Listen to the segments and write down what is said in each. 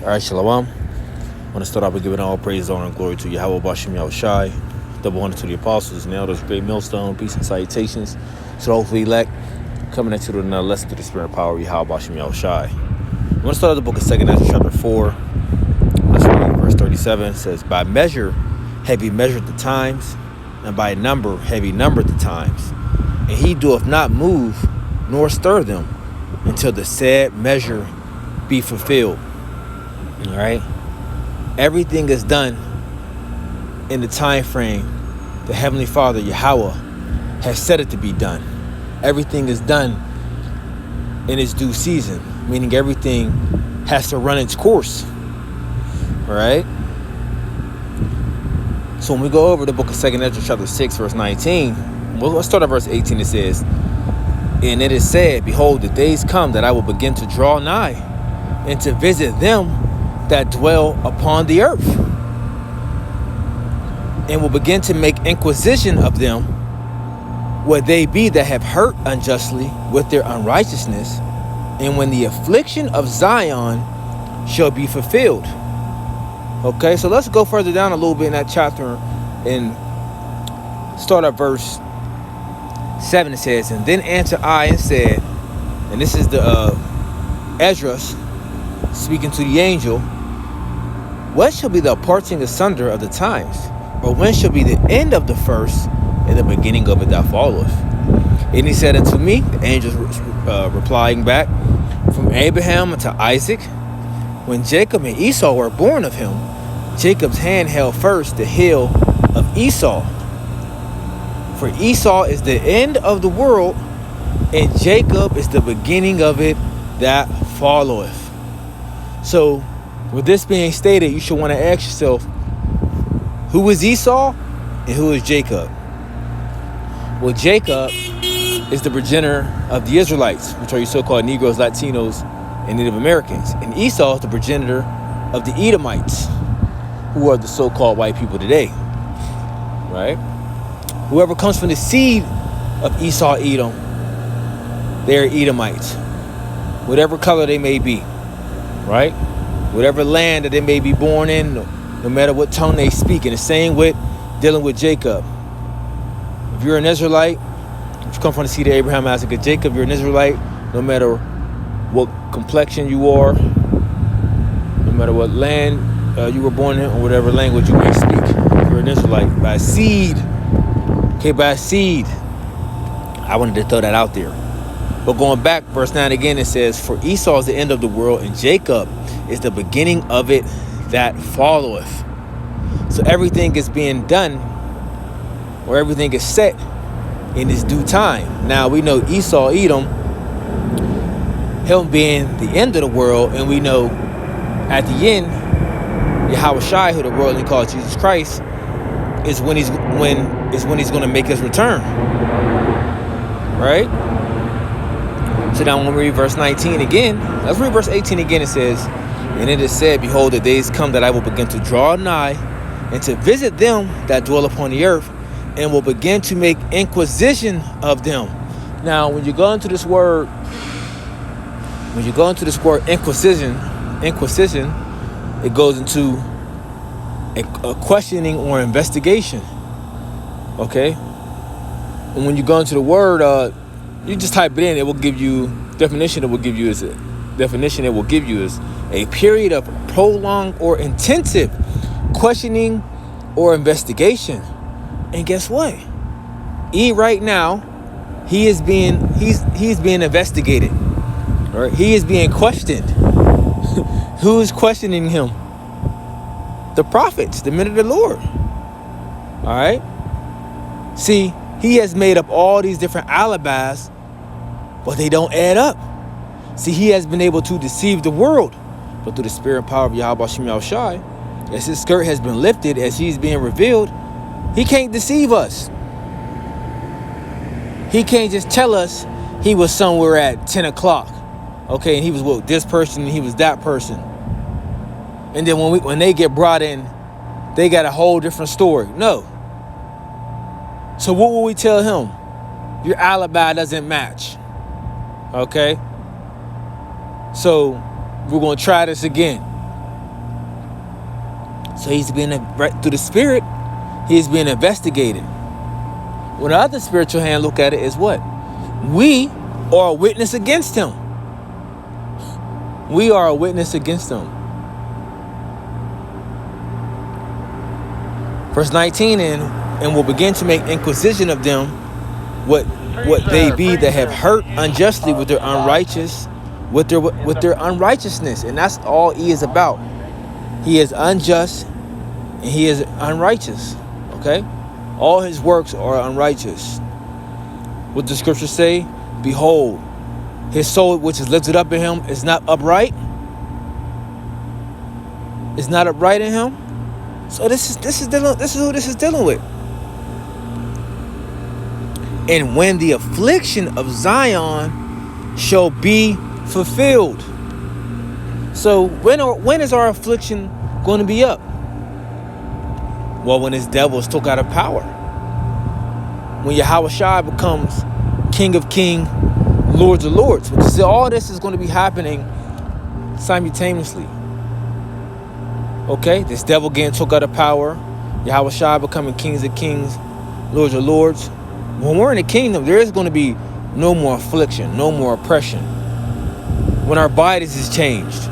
All right, Shalom. I want to start off with giving all praise, honor, and glory to Yahweh Bashem Yahushai, double honor to the apostles and elders, great millstone, peace and salutations to the hopefully elect, coming at you with another lesson to the spirit and power of Yahweh Bashem Yahushai. I want to start out the book of 2nd Ezra, chapter 4. Let's read verse 37. It says, "By measure have he measured the times, and by number have he numbered the times. And he doeth not move nor stir them until the said measure be fulfilled." All right, everything is done in the time frame the Heavenly Father Yahweh has set it to be done. Everything is done in its due season, meaning everything has to run its course. All right. So when we go over the book of 2nd Ezra, chapter 6, verse 19, let's start at verse 18. It says, "And it is said, Behold, the days come that I will begin to draw nigh and to visit them that dwell upon the earth, and will begin to make inquisition of them, what they be that have hurt unjustly with their unrighteousness, and when the affliction of Zion shall be fulfilled." Okay, so let's go further down a little bit in that chapter and start at verse 7. It says, "And then answered I and said," and this is the Ezra speaking to the angel, "What shall be the parting asunder of the times? Or when shall be the end of the first and the beginning of it that followeth?" And he said unto me, the angel replying back, "From Abraham unto Isaac, when Jacob and Esau were born of him, Jacob's hand held first the heel of Esau. For Esau is the end of the world, and Jacob is the beginning of it that followeth." So, with this being stated, you should want to ask yourself, who is Esau and who is Jacob? Well, Jacob is the progenitor of the Israelites, which are your so-called Negroes, Latinos, and Native Americans. And Esau is the progenitor of the Edomites, who are the so-called white people today, right? Whoever comes from the seed of Esau, Edom, they are Edomites, whatever color they may be, right? Whatever land that they may be born in, no matter what tongue they speak. And the same with dealing with Jacob. If you're an Israelite, if you come from the seed of Abraham, Isaac, and Jacob, you're an Israelite, no matter what complexion you are, no matter what land you were born in, or whatever language you may speak, you're an Israelite by seed. Okay, by seed. I wanted to throw that out there. But going back, verse 9 again, it says, "For Esau is the end of the world, and Jacob is the beginning of it that followeth." So everything is being done, or everything is set in its due time. Now we know Esau, Edom, him being the end of the world, and we know at the end, Yahweh Shai, who the world calls Jesus Christ, is when he's going to make his return, right? So now when we read verse 19 again, let's read verse 18 again. It says, "And it is said, Behold, the days come that I will begin to draw nigh and to visit them that dwell upon the earth, and will begin to make inquisition of them." Now, when you go into this word inquisition, it goes into a questioning or investigation. Okay? And when you go into the word, you just type it in, it will give you definition. It will give you a period of prolonged or intensive questioning or investigation. And guess what? Right now, he's being investigated. All right? He is being questioned. Who is questioning him? The prophets, the men of the Lord. All right? See, he has made up all these different alibis, but they don't add up. See, he has been able to deceive the world, but through the spirit and power of Yahweh Bashem Yahushai, as his skirt has been lifted, as he's being revealed, he can't deceive us. He can't just tell us he was somewhere at 10 o'clock. Okay, and he was with this person and he was that person. And then when they get brought in, they got a whole different story. No. So what will we tell him? Your alibi doesn't match. Okay? So we're going to try this again. So he's being, right through the spirit, he's being investigated. When the other spiritual hand look at it is what? We are a witness against him. We are a witness against him. Verse 19, and will begin to make inquisition of them what they be that have hurt unjustly with their unrighteousness. And that's all he is about. He is unjust and he is unrighteous. Okay? All his works are unrighteous. What the scriptures say? Behold, his soul which is lifted up in him is not upright. It's not upright in him. So this is who this is dealing with. And when the affliction of Zion shall be fulfilled. So when is our affliction going to be up? Well, when his devils took out of power. When Yahushua becomes King of Kings, Lords of Lords. Because all this is going to be happening simultaneously. Okay? This devil getting took out of power. Yahushua becoming Kings of Kings, Lords of Lords. When we're in the kingdom, there is going to be no more affliction, no more oppression. When our bodies is changed.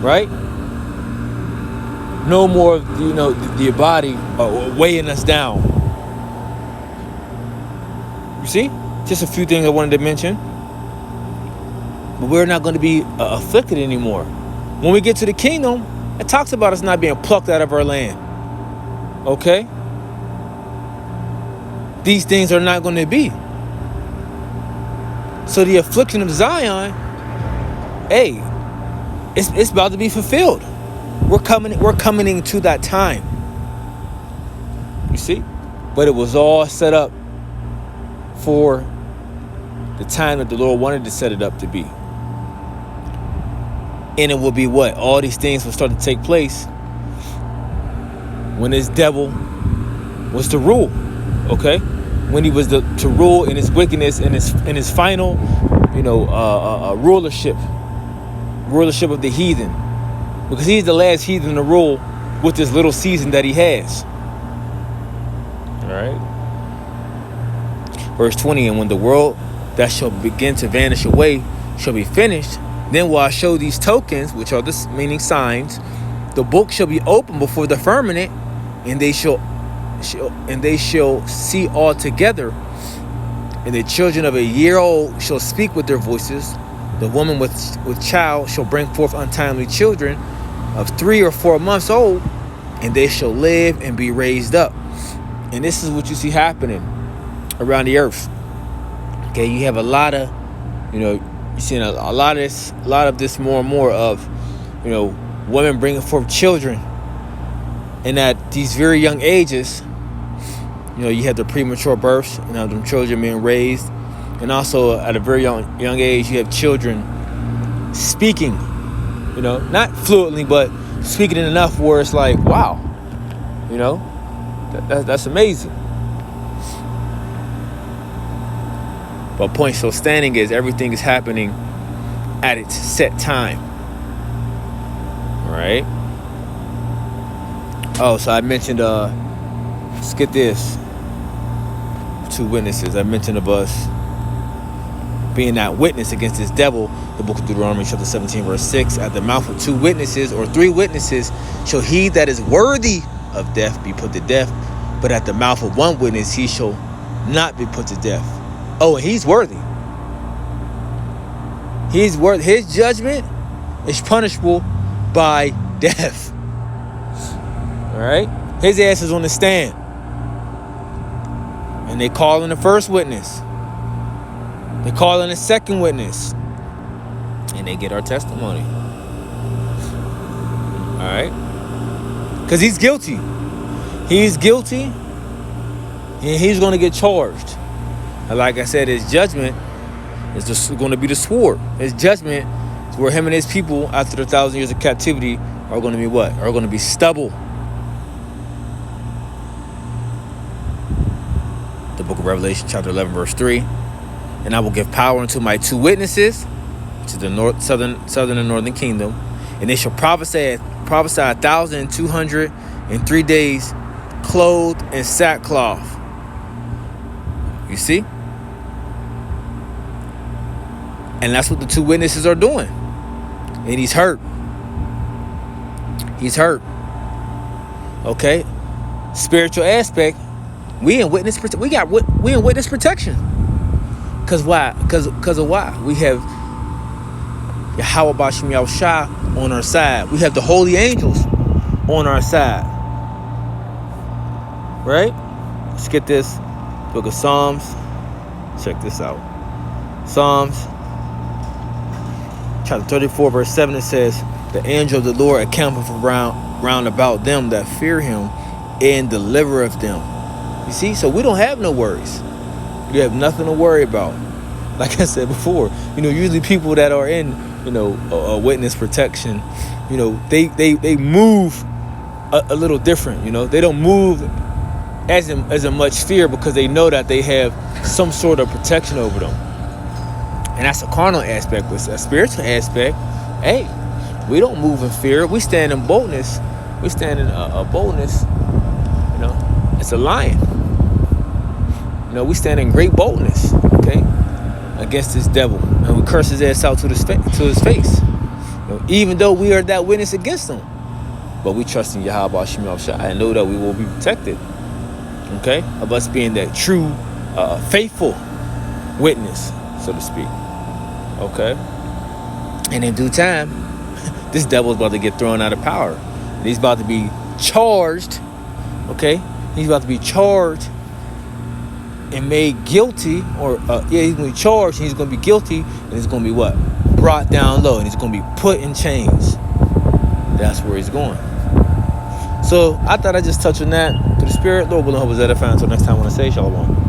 Right? No more, the body weighing us down. You see? Just a few things I wanted to mention. But we're not going to be afflicted anymore. When we get to the kingdom, it talks about us not being plucked out of our land. Okay? These things are not going to be. So the affliction of Zion, hey, it's about to be fulfilled. We're coming to that time. You see? But it was all set up for the time that the Lord wanted to set it up to be. And it will be what? All these things will start to take place when this devil was to rule. Okay? When he was to rule in his wickedness, in his final, rulership of the heathen. Because he's the last heathen to rule with this little season that he has. All right. Verse 20, and when the world that shall begin to vanish away shall be finished, then will I show these tokens, which are the meaning signs. The book shall be opened before the firmament, and they shall see all together. And the children of a year old shall speak with their voices. The woman with child shall bring forth untimely children of 3 or 4 months old, and they shall live and be raised up. And this is what you see happening around the earth. Okay, you have a lot of, you're seeing a lot of this more and more of, women bringing forth children, and at these very young ages, you have the premature births, them children being raised, and also at a very young age, you have children speaking, not fluently, but speaking enough where it's like, wow, that's amazing. But point still standing is everything is happening at its set time. All right. Oh, so I mentioned, let's get this. 2 witnesses. I mentioned of us being that witness against this devil. The book of Deuteronomy chapter 17 verse 6. At the mouth of 2 witnesses or 3 witnesses shall he that is worthy of death be put to death. But at the mouth of 1 witness he shall not be put to death. Oh, and he's worthy. He's worthy. His judgment is punishable by death. All right? His ass is on the stand. And they call in the first witness. They call in the second witness. And they get our testimony. All right? Because he's guilty. He's guilty. And he's going to get charged. And like I said, his judgment is just going to be the sword. His judgment is where him and his people, after the 1,000 years of captivity, are going to be what? Are going to be stubble. The book of Revelation, chapter 11, verse 3. And I will give power unto my 2 witnesses, to the southern and northern kingdom, and they shall prophesy prophesy 1,203 days clothed in sackcloth. You see? And that's what the two witnesses are doing. And he's hurt. He's hurt. Okay? Spiritual aspect, we in witness protection. Cause why? Cause of why? We have Yahweh Bashim Yahushua on our side. We have the holy angels on our side. Right? Let's get this. Book of Psalms. Check this out. Psalms chapter 34, verse 7, it says, the angel of the Lord encampeth round about them that fear him and delivereth them. You see? So we don't have no worries. We have nothing to worry about. Like I said before, usually people that are in, a witness protection, they move a little different. They don't move as in much fear because they know that they have some sort of protection over them. And that's a carnal aspect. But a spiritual aspect, hey, we don't move in fear. We stand in boldness. We stand in a boldness. It's a lion. We stand in great boldness, okay, against this devil, and we curse his ass out to his face. Even though we are that witness against him, but we trust in Yahweh Shemel Shah and know that we will be protected. Okay, of us being that true, faithful witness, so to speak. Okay, and in due time, this devil is about to get thrown out of power, and he's about to be charged. Okay, he's about to be charged and made guilty, or he's going to be charged, and he's going to be guilty, and he's going to be what? Brought down low, and he's going to be put in chains. That's where he's going. So I thought I'd just touch on that through the Spirit. Lord willing, hope is edifying. Until next time, I want to say shalom.